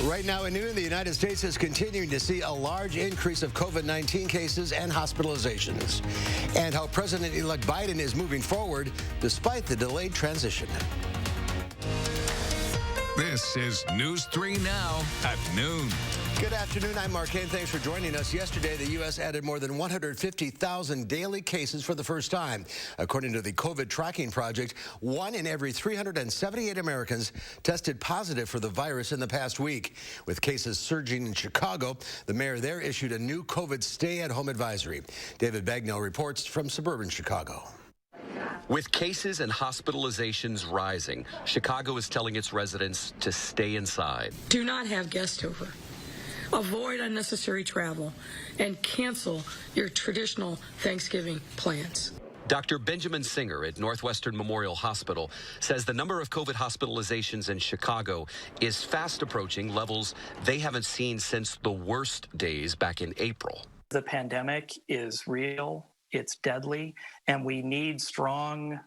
Right now at noon, the United States is continuing to see a large increase of COVID-19 cases and hospitalizations, and how President-elect Biden is moving forward despite the delayed transition. This is News 3 Now at noon. Good afternoon. I'm Mark Kane. Thanks for joining us. Yesterday, the U.S. added more than 150,000 daily cases for the first time. According to the COVID Tracking Project, 1 in every 378 Americans tested positive for the virus in the past week. With cases surging in Chicago, the mayor there issued a new COVID stay-at-home advisory. David Bagnell reports from suburban Chicago. With cases and hospitalizations rising, Chicago is telling its residents to stay inside. Do not have guests over. Avoid unnecessary travel and cancel your traditional Thanksgiving plans. Dr. Benjamin Singer at Northwestern Memorial Hospital says the number of COVID hospitalizations in Chicago is fast approaching levels they haven't seen since the worst days back in April. The pandemic is real, it's deadly, and we need strong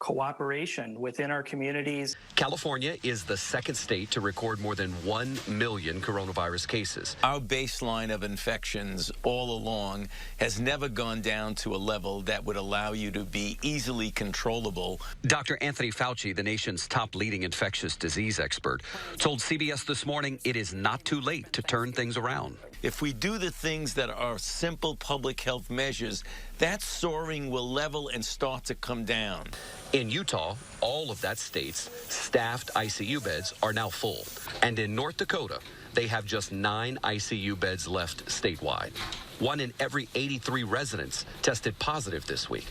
cooperation within our communities. California is the second state to record more than 1 million coronavirus cases. Our baseline of infections all along has never gone down to a level that would allow you to be easily controllable. Dr. Anthony Fauci, the nation's top leading infectious disease expert, told CBS this morning it is not too late to turn things around. If we do the things that are simple public health measures, that soaring will level and start to come down. In Utah, all of that state's staffed ICU beds are now full. And in North Dakota, they have just 9 ICU beds left statewide. 1 in every 83 residents tested positive this week.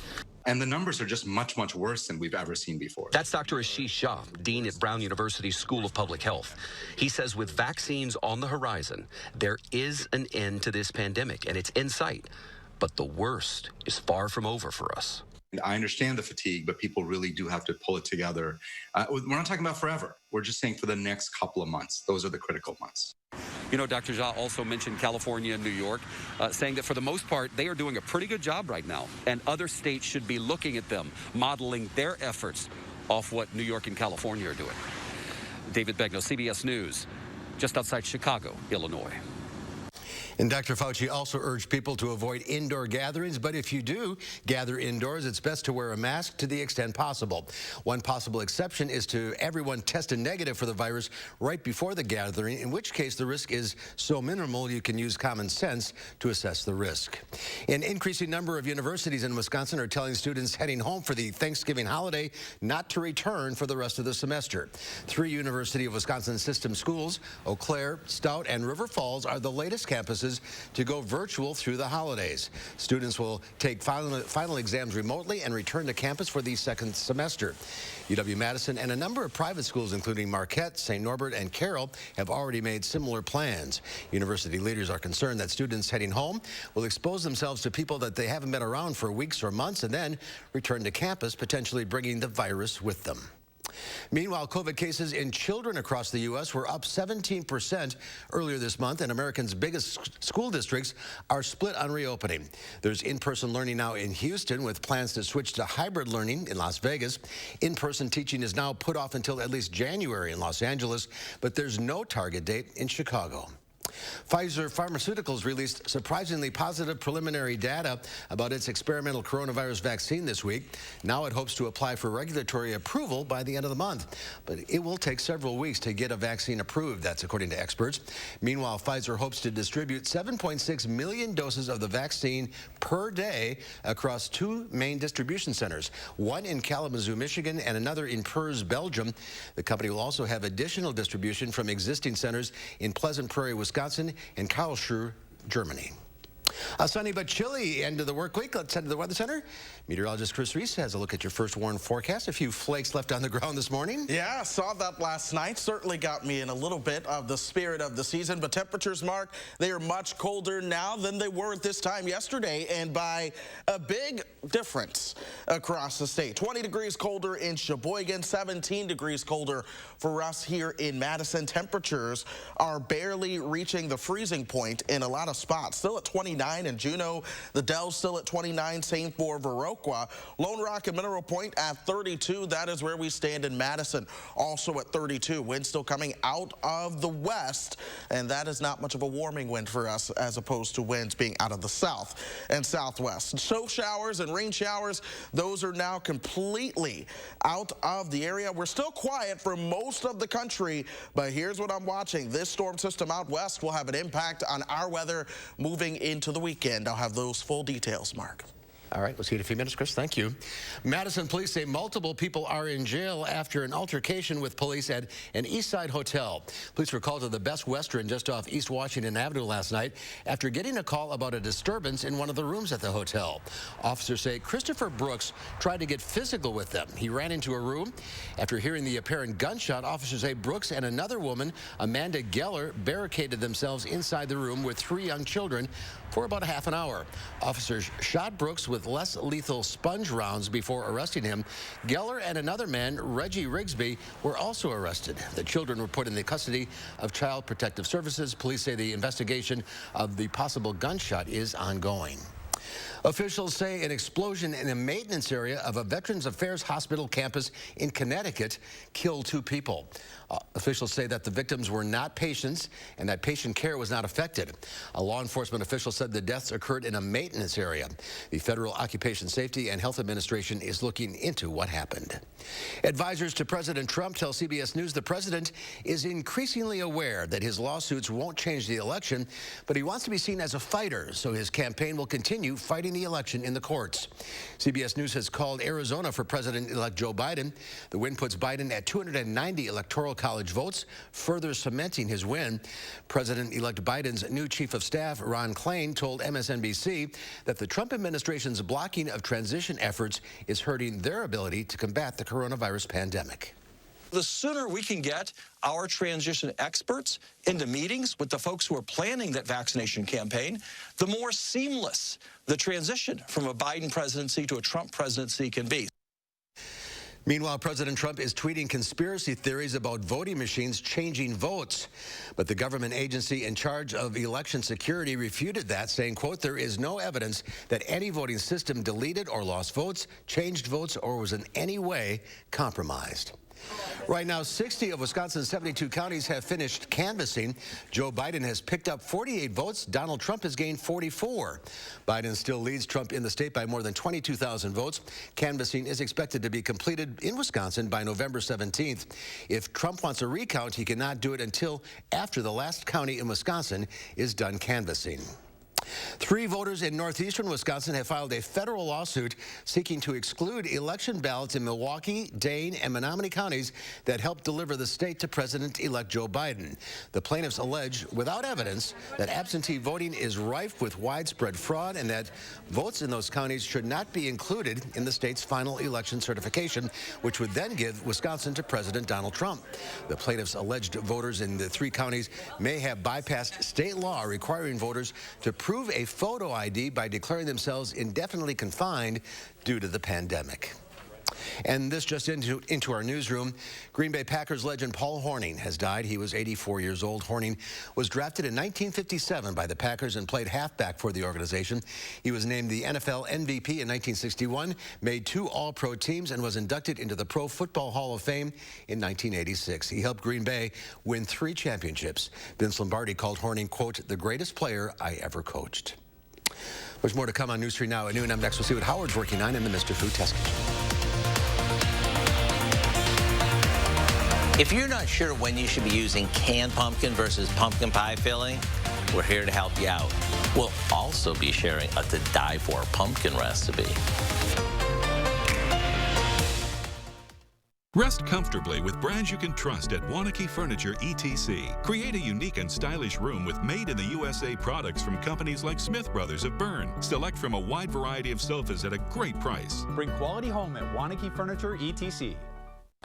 And the numbers are just much, much worse than we've ever seen before. That's Dr. Ashish Shah, Dean at Brown University School of Public Health. He says with vaccines on the horizon, there is an end to this pandemic, and it's in sight. But the worst is far from over for us. I understand the fatigue, but people really do have to pull it together. We're not talking about forever. We're just saying for the next couple of months. Those are the critical months. You know, Dr. Jha also mentioned California and New York, saying that for the most part, they are doing a pretty good job right now. And other states should be looking at them, modeling their efforts off what New York and California are doing. David Bagnell, CBS News, just outside Chicago, Illinois. And Dr. Fauci also urged people to avoid indoor gatherings, but if you do gather indoors, it's best to wear a mask to the extent possible. One possible exception is to everyone tested negative for the virus right before the gathering, in which case the risk is so minimal you can use common sense to assess the risk. An increasing number of universities in Wisconsin are telling students heading home for the Thanksgiving holiday not to return for the rest of the semester. 3 University of Wisconsin system schools, Eau Claire, Stout, and River Falls, are the latest campuses to go virtual through the holidays. Students will take final exams remotely and return to campus for the second semester. UW-Madison and a number of private schools, including Marquette, St. Norbert, and Carroll, have already made similar plans. University leaders are concerned that students heading home will expose themselves to people that they haven't been around for weeks or months and then return to campus, potentially bringing the virus with them. Meanwhile, COVID cases in children across the U.S. were up 17% earlier this month, and America's biggest school districts are split on reopening. There's in-person learning now in Houston, with plans to switch to hybrid learning in Las Vegas. In-person teaching is now put off until at least January in Los Angeles, but there's no target date in Chicago. Pfizer Pharmaceuticals released surprisingly positive preliminary data about its experimental coronavirus vaccine this week. Now it hopes to apply for regulatory approval by the end of the month. But it will take several weeks to get a vaccine approved, that's according to experts. Meanwhile, Pfizer hopes to distribute 7.6 million doses of the vaccine per day across 2 main distribution centers, one in Kalamazoo, Michigan, and another in Perth, Belgium. The company will also have additional distribution from existing centers in Pleasant Prairie, Wisconsin, and Karlsruhe, Germany. A sunny but chilly end of the work week. Let's head to the Weather Center. Meteorologist Chris Reese has a look at your first warn forecast. A few flakes left on the ground this morning. Yeah, saw that last night. Certainly got me in a little bit of the spirit of the season. But temperatures, Mark, they are much colder now than they were at this time yesterday, and by a big difference across the state. 20 degrees colder in Sheboygan, 17 degrees colder for us here in Madison. Temperatures are barely reaching the freezing point in a lot of spots. Still at 29 29. In Juneau, the Dells still at 29. Same for Viroqua. Lone Rock and Mineral Point at 32. That is where we stand in Madison, also at 32. Wind still coming out of the west, and that is not much of a warming wind for us as opposed to winds being out of the south and southwest. Snow showers and rain showers, those are now completely out of the area. We're still quiet for most of the country, but here's what I'm watching. This storm system out west will have an impact on our weather moving into the weekend. I'll have those full details, Mark. All right, we'll see you in a few minutes, Chris. Thank you. Madison police say multiple people are in jail after an altercation with police at an East Side hotel. Police were called to the Best Western just off East Washington Avenue last night after getting a call about a disturbance in one of the rooms at the hotel. Officers say Christopher Brooks tried to get physical with them. He ran into a room. After hearing the apparent gunshot, officers say Brooks and another woman, Amanda Geller, barricaded themselves inside the room with 3 young children for about a half an hour. Officers shot Brooks with less lethal sponge rounds before arresting him. Geller and another man, Reggie Rigsby, were also arrested. The children were put in the custody of Child Protective Services. Police say the investigation of the possible gunshot is ongoing. Officials say an explosion in a maintenance area of a Veterans Affairs Hospital campus in Connecticut killed 2 people. Officials say that the victims were not patients and that patient care was not affected. A law enforcement official said the deaths occurred in a maintenance area. The Federal Occupation Safety and Health Administration is looking into what happened. Advisors to President Trump tell CBS News the president is increasingly aware that his lawsuits won't change the election, but he wants to be seen as a fighter, so his campaign will continue fighting the election in the courts. CBS News has called Arizona for President-elect Joe Biden. The win puts Biden at 290 electoral college votes, further cementing his win. President-elect Biden's new chief of staff, Ron Klain, told MSNBC that the Trump administration's blocking of transition efforts is hurting their ability to combat the coronavirus pandemic. The sooner we can get our transition experts into meetings with the folks who are planning that vaccination campaign, the more seamless the transition from a Biden presidency to a Trump presidency can be. Meanwhile, President Trump is tweeting conspiracy theories about voting machines changing votes. But the government agency in charge of election security refuted that, saying, quote, there is no evidence that any voting system deleted or lost votes, changed votes, or was in any way compromised. Right now, 60 of Wisconsin's 72 counties have finished canvassing. Joe Biden has picked up 48 votes. Donald Trump has gained 44. Biden still leads Trump in the state by more than 22,000 votes. Canvassing is expected to be completed in Wisconsin by November 17th. If Trump wants a recount, he cannot do it until after the last county in Wisconsin is done canvassing. 3 voters in northeastern Wisconsin have filed a federal lawsuit seeking to exclude election ballots in Milwaukee, Dane, and Menominee counties that helped deliver the state to President-elect Joe Biden. The plaintiffs allege, without evidence, that absentee voting is rife with widespread fraud and that votes in those counties should not be included in the state's final election certification, which would then give Wisconsin to President Donald Trump. The plaintiffs alleged voters in the 3 counties may have bypassed state law requiring voters to prove a photo ID by declaring themselves indefinitely confined due to the pandemic. And this just into our newsroom. Green Bay Packers legend Paul Hornung has died. He was 84 years old. Hornung was drafted in 1957 by the Packers and played halfback for the organization. He was named the NFL MVP in 1961, made 2 All-Pro teams, and was inducted into the Pro Football Hall of Fame in 1986. He helped Green Bay win 3 championships. Vince Lombardi called Hornung, quote, the greatest player I ever coached. There's more to come on News 3 Now at noon. I'm next. We'll see what Howard's working on in the Mr. Food Test Kitchen. If you're not sure when you should be using canned pumpkin versus pumpkin pie filling, we're here to help you out. We'll also be sharing a to-die-for pumpkin recipe. Rest comfortably with brands you can trust at Wanakee Furniture ETC. Create a unique and stylish room with made-in-the-USA products from companies like Smith Brothers of Bern. Select from a wide variety of sofas at a great price. Bring quality home at Wanakee Furniture ETC.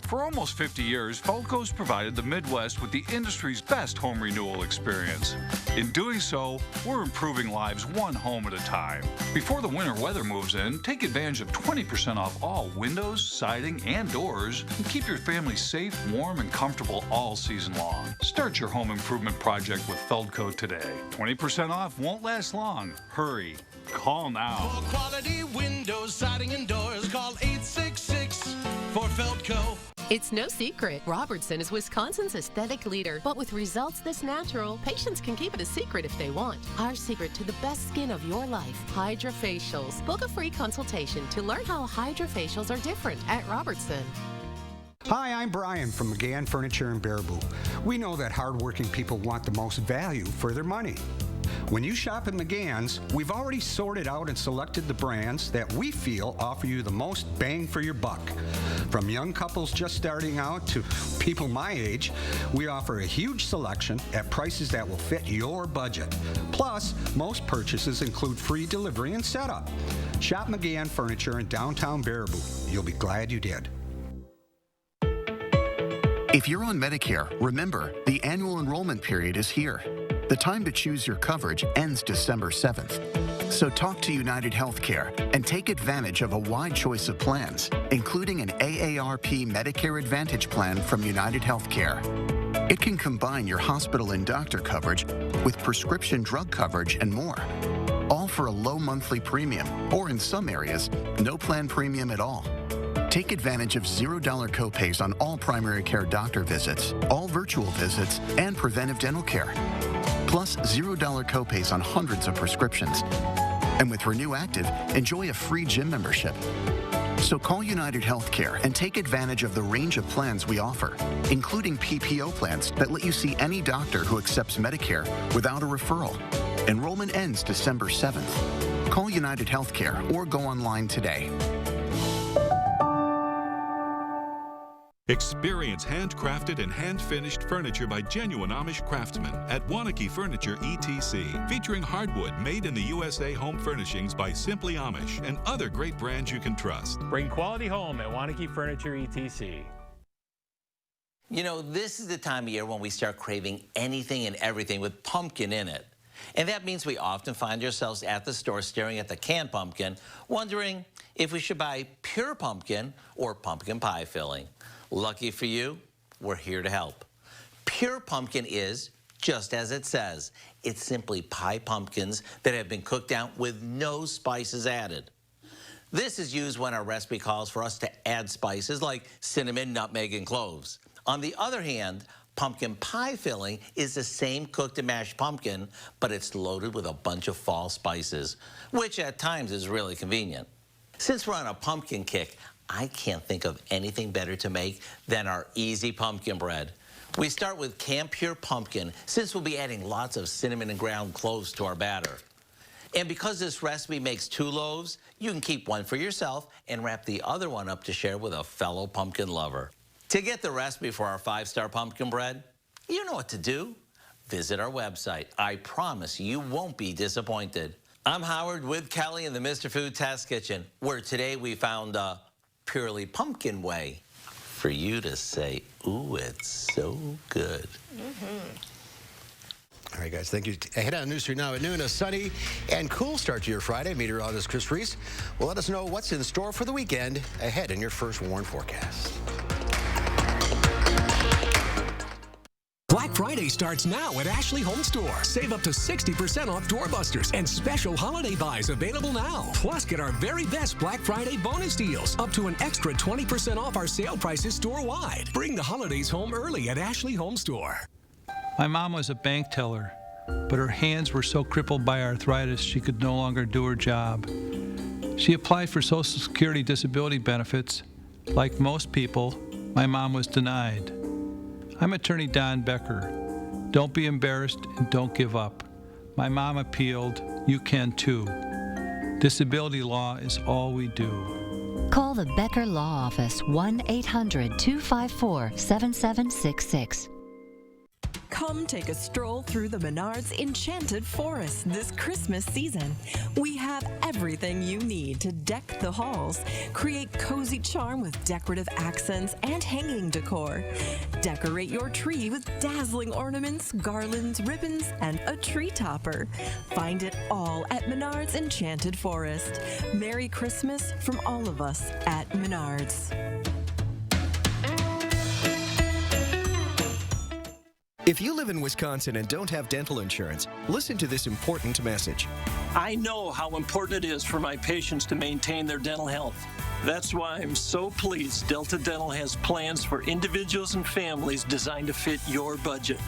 For almost 50 years, Feldco's provided the Midwest with the industry's best home renewal experience. In doing so, we're improving lives one home at a time. Before the winter weather moves in, take advantage of 20% off all windows, siding, and doors, and keep your family safe, warm, and comfortable all season long. Start your home improvement project with Feldco today. 20% off won't last long. Hurry. Call now. For quality windows, siding, and doors, call 866 for Feldco. It's no secret, Robertson is Wisconsin's aesthetic leader. But with results this natural, patients can keep it a secret if they want. Our secret to the best skin of your life, HydraFacials. Book a free consultation to learn how HydraFacials are different at Robertson. Hi, I'm Brian from McGann Furniture in Baraboo. We know that hardworking people want the most value for their money. When you shop at McGann's, we've already sorted out and selected the brands that we feel offer you the most bang for your buck. From young couples just starting out to people my age, we offer a huge selection at prices that will fit your budget. Plus, most purchases include free delivery and setup. Shop McGann Furniture in downtown Baraboo. You'll be glad you did. If you're on Medicare, remember, the annual enrollment period is here. The time to choose your coverage ends December 7th. So talk to United Healthcare and take advantage of a wide choice of plans, including an AARP Medicare Advantage plan from United Healthcare. It can combine your hospital and doctor coverage with prescription drug coverage and more, all for a low monthly premium, or in some areas, no plan premium at all. Take advantage of $0 copays on all primary care doctor visits, all virtual visits, and preventive dental care. Plus $0 copays on hundreds of prescriptions. And with Renew Active, enjoy a free gym membership. So call United Healthcare and take advantage of the range of plans we offer, including PPO plans that let you see any doctor who accepts Medicare without a referral. Enrollment ends December 7th. Call United Healthcare or go online today. Experience handcrafted and hand-finished furniture by genuine Amish craftsmen at Wanakee Furniture ETC, featuring hardwood made in the USA home furnishings by Simply Amish and other great brands you can trust. Bring quality home at Wanakee Furniture ETC. You know, this is the time of year when we start craving anything and everything with pumpkin in it. And that means we often find ourselves at the store staring at the canned pumpkin, wondering if we should buy pure pumpkin or pumpkin pie filling. Lucky for you, we're here to help. Pure pumpkin is, just as it says, it's simply pie pumpkins that have been cooked down with no spices added. This is used when our recipe calls for us to add spices like cinnamon, nutmeg, and cloves. On the other hand, pumpkin pie filling is the same cooked and mashed pumpkin, but it's loaded with a bunch of fall spices, which at times is really convenient. Since we're on a pumpkin kick, I can't think of anything better to make than our easy pumpkin bread. We start with canned pure pumpkin, since we'll be adding lots of cinnamon and ground cloves to our batter. And because this recipe makes 2 loaves, you can keep one for yourself and wrap the other one up to share with a fellow pumpkin lover. To get the recipe for our 5-star pumpkin bread, you know what to do. Visit our website. I promise you won't be disappointed. I'm Howard with Kelly in the Mr. Food Test Kitchen, where today we found a purely pumpkin way for you to say, ooh, it's so good. All right, guys, thank you. Head on News 3 now at noon. A sunny and cool start to your Friday. Meteorologist Chris Reese will let us know what's in store for the weekend ahead in your first warn forecast. Black Friday starts now at Ashley Home Store. Save up to 60% off doorbusters and special holiday buys available now. Plus, get our very best Black Friday bonus deals, up to an extra 20% off our sale prices store-wide. Bring the holidays home early at Ashley Home Store. My mom was a bank teller, but her hands were so crippled by arthritis she could no longer do her job. She applied for Social Security disability benefits. Like most people, my mom was denied. I'm attorney Don Becker. Don't be embarrassed and don't give up. My mom appealed. You can too. Disability law is all we do. Call the Becker Law Office, 1-800-254-7766. Come take a stroll through the Menards Enchanted Forest this Christmas season. We have everything you need to deck the halls, create cozy charm with decorative accents and hanging decor. Decorate your tree with dazzling ornaments, garlands, ribbons, and a tree topper. Find it all at Menards Enchanted Forest. Merry Christmas from all of us at Menards. If you live in Wisconsin and don't have dental insurance, listen to this important message. I know how important it is for my patients to maintain their dental health. That's why I'm so pleased Delta Dental has plans for individuals and families designed to fit your budget.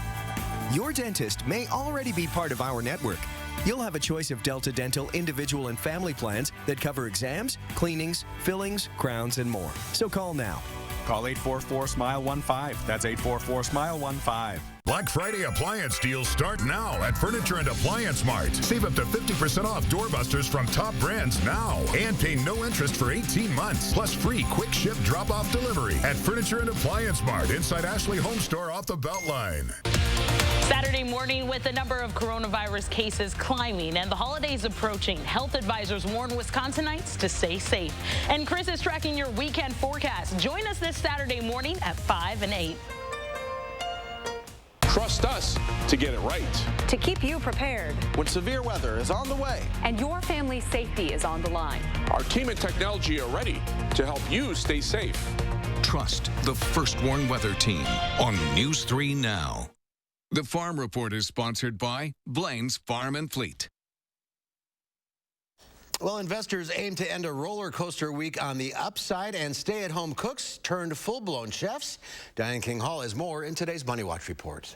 Your dentist may already be part of our network. You'll have a choice of Delta Dental individual and family plans that cover exams, cleanings, fillings, crowns, and more. So call now. Call 844-SMILE-15. That's 844-SMILE-15. Black Friday appliance deals start now at Furniture and Appliance Mart. Save up to 50% off doorbusters from top brands now. And pay no interest for 18 months. Plus free quick ship drop-off delivery at Furniture and Appliance Mart inside Ashley Home Store off the Beltline. Saturday morning with the number of coronavirus cases climbing and the holidays approaching, health advisors warn Wisconsinites to stay safe. And Chris is tracking your weekend forecast. Join us this Saturday morning at 5 and 8. Trust us to get it right. To keep you prepared when severe weather is on the way and your family's safety is on the line. Our team and technology are ready to help you stay safe. Trust the First Warn Weather Team on News 3 Now. The Farm Report is sponsored by Blain's Farm and Fleet. Well, investors aim to end a roller coaster week on the upside, and stay-at-home cooks turned full-blown chefs. Diane King Hall has more in today's Money Watch report.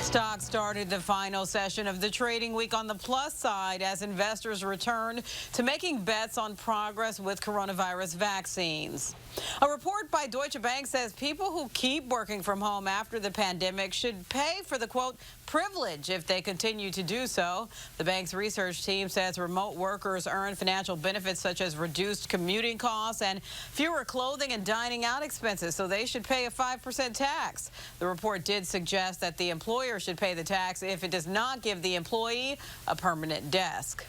Stock started the final session of the trading week on the plus side as investors return to making bets on progress with coronavirus vaccines. A report by Deutsche Bank says people who keep working from home after the pandemic should pay for the, quote, privilege if they continue to do so. The bank's research team says remote workers earn financial benefits such as reduced commuting costs and fewer clothing and dining out expenses, so they should pay a 5% tax. The report did suggest that the employer should pay the tax if it does not give the employee a permanent desk.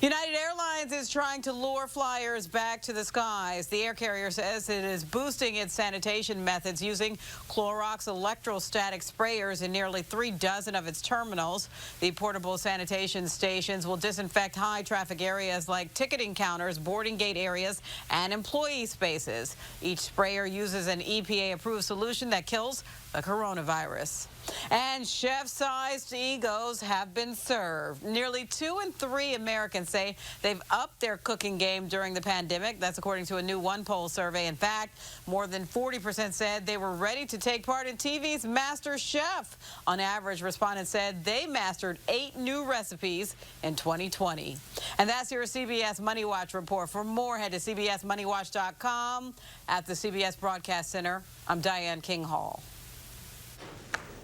United Airlines is trying to lure flyers back to the skies. The air carrier says it is boosting its sanitation methods using Clorox electrostatic sprayers in nearly 3 dozen of its terminals. The portable sanitation stations will disinfect high-traffic areas like ticketing counters, boarding gate areas, and employee spaces. Each sprayer uses an EPA-approved solution that kills the coronavirus. And chef-sized egos have been served. Nearly 2 in 3 Americans say they've upped their cooking game during the pandemic. That's according to a new OnePoll survey. In fact, more than 40% said they were ready to take part in TV's Master Chef. On average, respondents said they mastered 8 new recipes in 2020. And that's your CBS Money Watch report. For more, head to CBSMoneyWatch.com. At the CBS Broadcast Center, I'm Diane King Hall.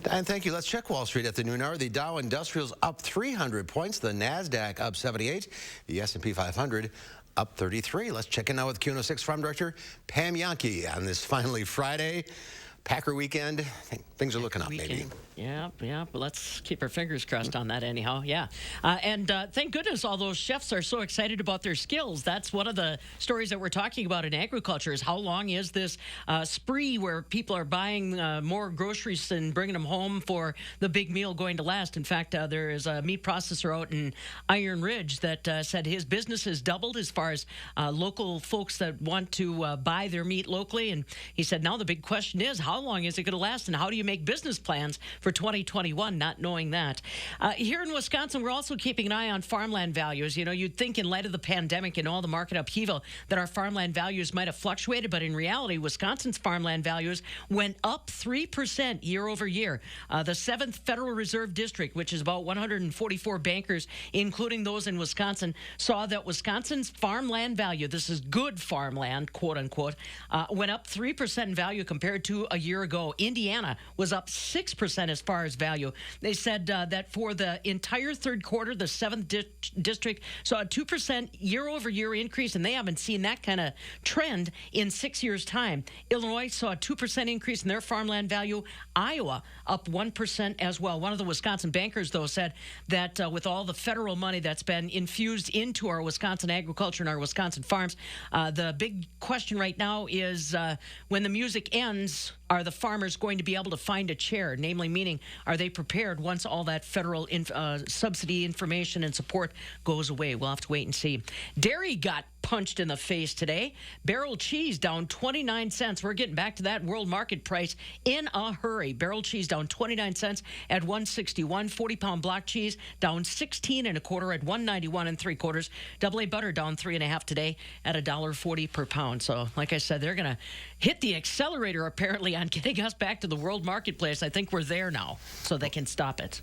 And thank you. Let's check Wall Street at the noon hour. The Dow Industrials up 300 points. The NASDAQ up 78. The S&P 500 up 33. Let's check in now with Q106 Farm Director Pam Yankee on this finally Friday. Packer weekend. Things are looking up, maybe. Yeah, but let's keep our fingers crossed on that anyhow. Yeah. And thank goodness all those chefs are so excited about their skills. That's one of the stories that we're talking about in agriculture is how long is this spree where people are buying more groceries and bringing them home for the big meal going to last. In fact, there is a meat processor out in Iron Ridge that said his business has doubled as far as local folks that want to buy their meat locally. And he said now the big question is how long is it going to last and how do you make business plans for 2021, not knowing that. Here in Wisconsin, we're also keeping an eye on farmland values. You know, you'd think in light of the pandemic and all the market upheaval that our farmland values might have fluctuated, but in reality, Wisconsin's farmland values went up 3% year over year. The 7th Federal Reserve District, which is about 144 bankers, including those in Wisconsin, saw that Wisconsin's farmland value, this is good farmland, quote unquote, went up 3% in value compared to a year ago. Indiana was up 6% as far as value. They said that for the entire third quarter, the 7th district saw a 2% year-over-year increase, and they haven't seen that kind of trend in 6 years' time. Illinois saw a 2% increase in their farmland value. Iowa up 1% as well. One of the Wisconsin bankers, though, said that with all the federal money that's been infused into our Wisconsin agriculture and our Wisconsin farms, the big question right now is when the music ends, are the farmers going to be able to find a chair? Namely, meaning, are they prepared once all that federal subsidy information and support goes away? We'll have to wait and see. Dairy got punched in the face today. Barrel cheese down 29 cents. We're getting back to that world market price in a hurry. Barrel cheese down 29 cents at 161. 40-pound block cheese down 16 1/4 at 191 3/4. AA butter down 3 1/2 today at $1.40 per pound. So, like I said, they're going to hit the accelerator apparently on getting us back to the world marketplace. I think we're there now, so they can stop it.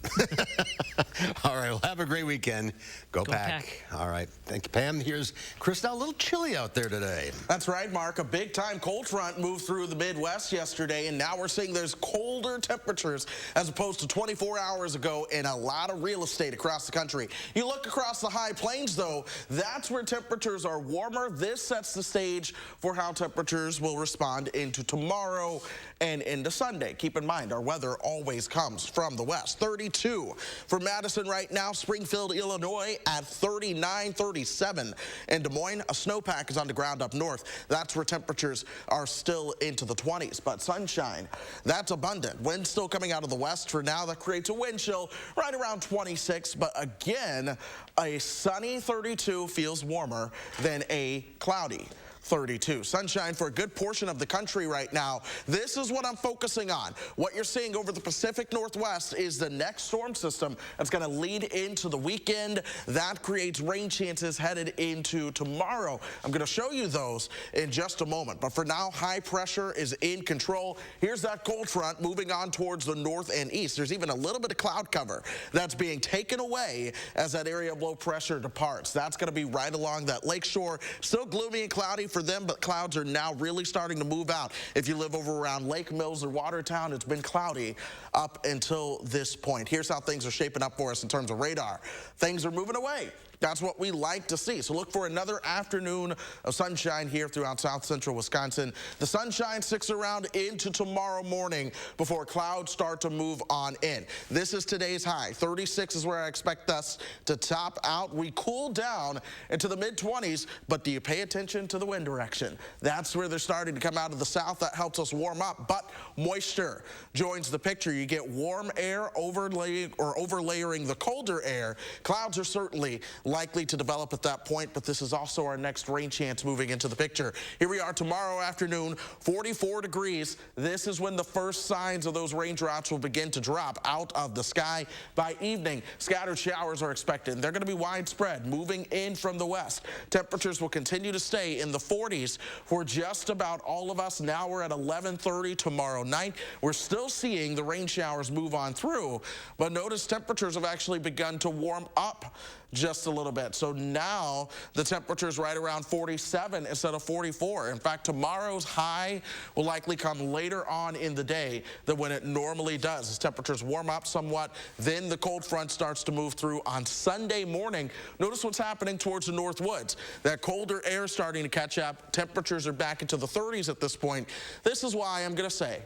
All right, well, have a great weekend. Go Pack. All right, thank you, Pam. Here's Krista. A little chilly out there today. That's right, Mark. A big-time cold front moved through the Midwest yesterday, and now we're seeing there's colder temperatures as opposed to 24 hours ago in a lot of real estate across the country. You look across the high plains, though, that's where temperatures are warmer. This sets the stage for how temperatures will respond into tomorrow and into Sunday. Keep in mind, our weather always comes from the west. 32 for Madison right now. Springfield, Illinois at 39, 37. In Des Moines, a snowpack is on the ground up north. That's where temperatures are still into the 20s. But sunshine, that's abundant. Wind still coming out of the west for now. That creates a wind chill right around 26. But again, a sunny 32 feels warmer than a cloudy 32. Sunshine for a good portion of the country right now. This is what I'm focusing on. What you're seeing over the Pacific Northwest is the next storm system that's going to lead into the weekend. That creates rain chances headed into tomorrow. I'm going to show you those in just a moment. But for now, high pressure is in control. Here's that cold front moving on towards the north and east. There's even a little bit of cloud cover that's being taken away as that area of low pressure departs. That's going to be right along that lakeshore. Still gloomy and cloudy for them, but clouds are now really starting to move out. If you live over around Lake Mills or Watertown, it's been cloudy up until this point. Here's how things are shaping up for us in terms of radar. Things are moving away. That's what we like to see. So look for another afternoon of sunshine here throughout south central Wisconsin. The sunshine sticks around into tomorrow morning before clouds start to move on in. This is today's high. 36 is where I expect us to top out. We cool down into the mid-20s, but do you pay attention to the wind direction? That's where they're starting to come out of the south. That helps us warm up, but moisture joins the picture. You get warm air overlaying the colder air. Clouds are certainly likely to develop at that point, but this is also our next rain chance moving into the picture. Here we are tomorrow afternoon, 44 degrees. This is when the first signs of those raindrops will begin to drop out of the sky. By evening, scattered showers are expected. They're going to be widespread, moving in from the west. Temperatures will continue to stay in the 40s for just about all of us. Now we're at 11:30 tomorrow night. We're still seeing the rain showers move on through, but notice temperatures have actually begun to warm up just a little bit. So now the temperature is right around 47 instead of 44. In fact, tomorrow's high will likely come later on in the day than when it normally does. As temperatures warm up somewhat, then the cold front starts to move through on Sunday morning. Notice what's happening towards the north woods. That colder air is starting to catch up. Temperatures are back into the 30s at this point. This is why I'm going to say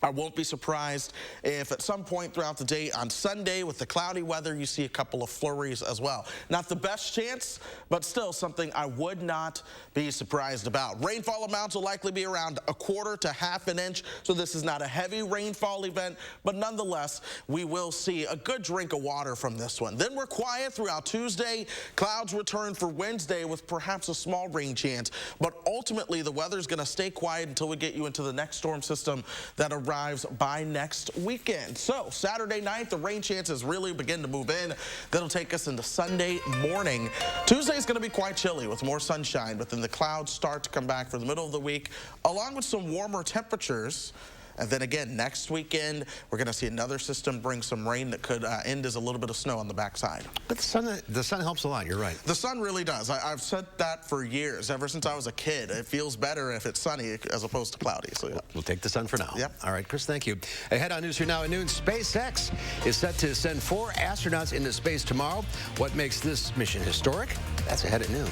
I won't be surprised if at some point throughout the day on Sunday with the cloudy weather, you see a couple of flurries as well. Not the best chance, but still something I would not be surprised about. Rainfall amounts will likely be around 1/4 to 1/2 inch, so this is not a heavy rainfall event, but nonetheless, we will see a good drink of water from this one. Then we're quiet throughout Tuesday. Clouds return for Wednesday with perhaps a small rain chance, but ultimately the weather's going to stay quiet until we get you into the next storm system that arrives by next weekend. So Saturday night, the rain chances really begin to move in. That'll take us into Sunday morning. Tuesday is going to be quite chilly with more sunshine, but then the clouds start to come back for the middle of the week, along with some warmer temperatures And then again, next weekend, we're going to see another system bring some rain that could end as a little bit of snow on the backside. But the sun helps a lot, you're right. The sun really does. I've said that for years, ever since I was a kid. It feels better if it's sunny as opposed to cloudy. So yeah. We'll take the sun for now. Yep. All right, Chris, thank you. Ahead on News 3 Now at noon, SpaceX is set to send 4 astronauts into space tomorrow. What makes this mission historic? That's ahead at noon.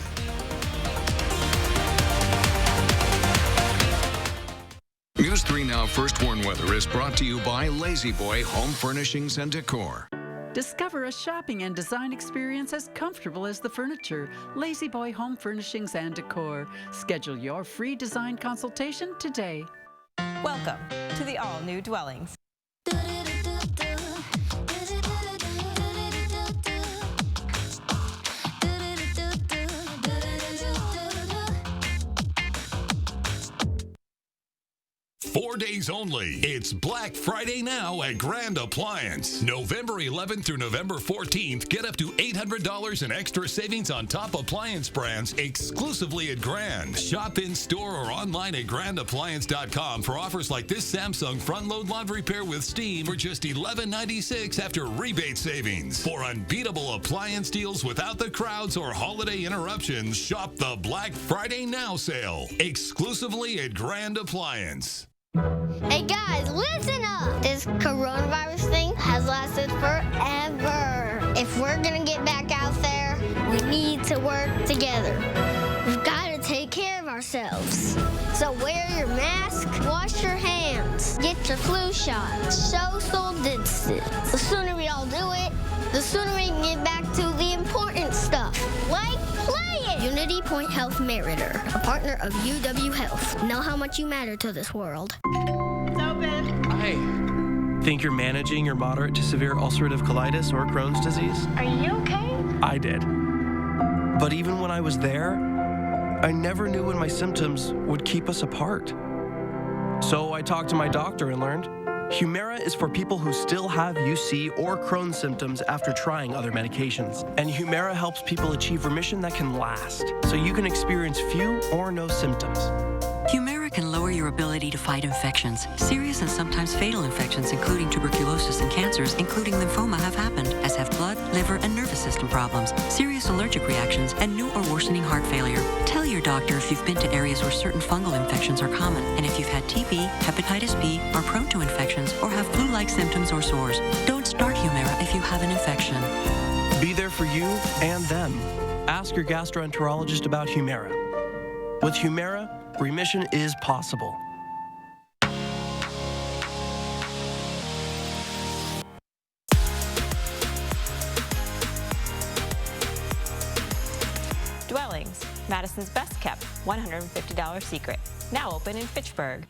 News 3 Now First Warn Weather is brought to you by Lazy Boy Home Furnishings and Decor. Discover a shopping and design experience as comfortable as the furniture. Lazy Boy Home Furnishings and Decor. Schedule your free design consultation today. Welcome to the all-new Dwellings. 4 days only. It's Black Friday now at Grand Appliance. November 11th through November 14th, get up to $800 in extra savings on top appliance brands exclusively at Grand. Shop in store or online at grandappliance.com for offers like this Samsung front-load laundry pair with steam for just $11.96 after rebate savings. For unbeatable appliance deals without the crowds or holiday interruptions, shop the Black Friday Now sale exclusively at Grand Appliance. Hey guys, listen up! This coronavirus thing has lasted forever. If we're gonna get back out there, we need to work together. We've got to take care of ourselves. So wear your mask, wash your hands, get your flu shot, social distance. The sooner we all do it, the sooner we can get back to the important stuff, like playing. Unity Point Health Meritor, a partner of UW Health. Know how much you matter to this world. Hi. Think you're managing your moderate to severe ulcerative colitis or Crohn's disease? Are you okay? I did. But even when I was there, I never knew when my symptoms would keep us apart. So I talked to my doctor and learned Humira is for people who still have UC or Crohn's symptoms after trying other medications. And Humira helps people achieve remission that can last, so you can experience few or no symptoms. Humira can lower your ability to fight infections. Serious and sometimes fatal infections, including tuberculosis and cancers, including lymphoma, have happened, as have blood, liver, and nervous system problems, serious allergic reactions, and new or worsening heart failure. Tell your doctor if you've been to areas where certain fungal infections are common, and if you've had TB, hepatitis B, are prone to infections, or have flu-like symptoms or sores. Don't start Humira if you have an infection. Be there for you and them. Ask your gastroenterologist about Humira. With Humira, remission is possible. Dwellings, Madison's best kept $150 secret. Now open in Fitchburg.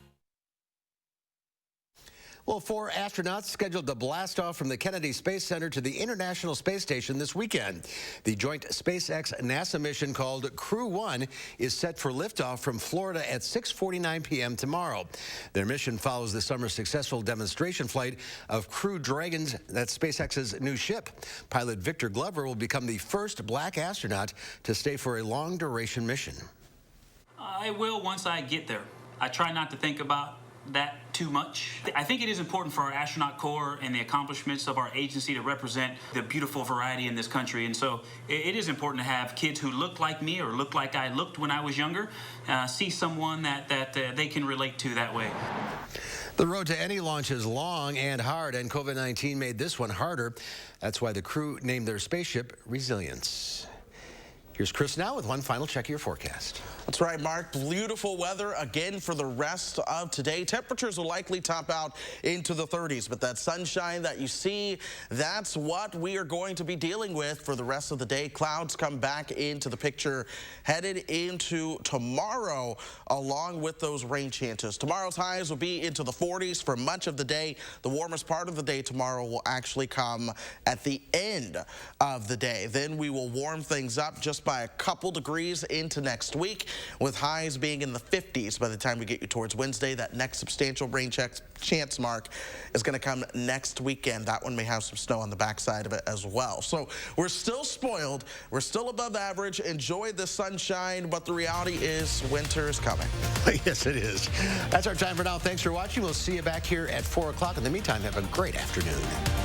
Well, 4 astronauts scheduled to blast off from the Kennedy Space Center to the International Space Station this weekend. The joint SpaceX-NASA mission called Crew 1 is set for liftoff from Florida at 6:49 p.m. tomorrow. Their mission follows the summer's successful demonstration flight of Crew Dragon's, that's SpaceX's new ship. Pilot Victor Glover will become the first black astronaut to stay for a long-duration mission. I will once I get there. I try not to think about that too much. I think it is important for our astronaut corps and the accomplishments of our agency to represent the beautiful variety in this country. And so it is important to have kids who look like me or look like I looked when I was younger, see someone that they can relate to that way. The road to any launch is long and hard, and COVID-19 made this one harder. That's why the crew named their spaceship Resilience. Here's Chris now with one final check of your forecast. That's right, Mark. Beautiful weather again for the rest of today. Temperatures will likely top out into the 30s, but that sunshine that you see, that's what we are going to be dealing with for the rest of the day. Clouds come back into the picture headed into tomorrow along with those rain chances. Tomorrow's highs will be into the 40s for much of the day. The warmest part of the day tomorrow will actually come at the end of the day. Then we will warm things up just by by a couple degrees into next week, with highs being in the 50s by the time we get you towards Wednesday. That next substantial rain chance mark is going to come next weekend. That one may have some snow on the backside of it as well. So we're still spoiled. We're still above average. Enjoy the sunshine, but the reality is winter is coming. Yes, it is. That's our time for now. Thanks for watching. We'll see you back here at 4 o'clock. In the meantime, have a great afternoon.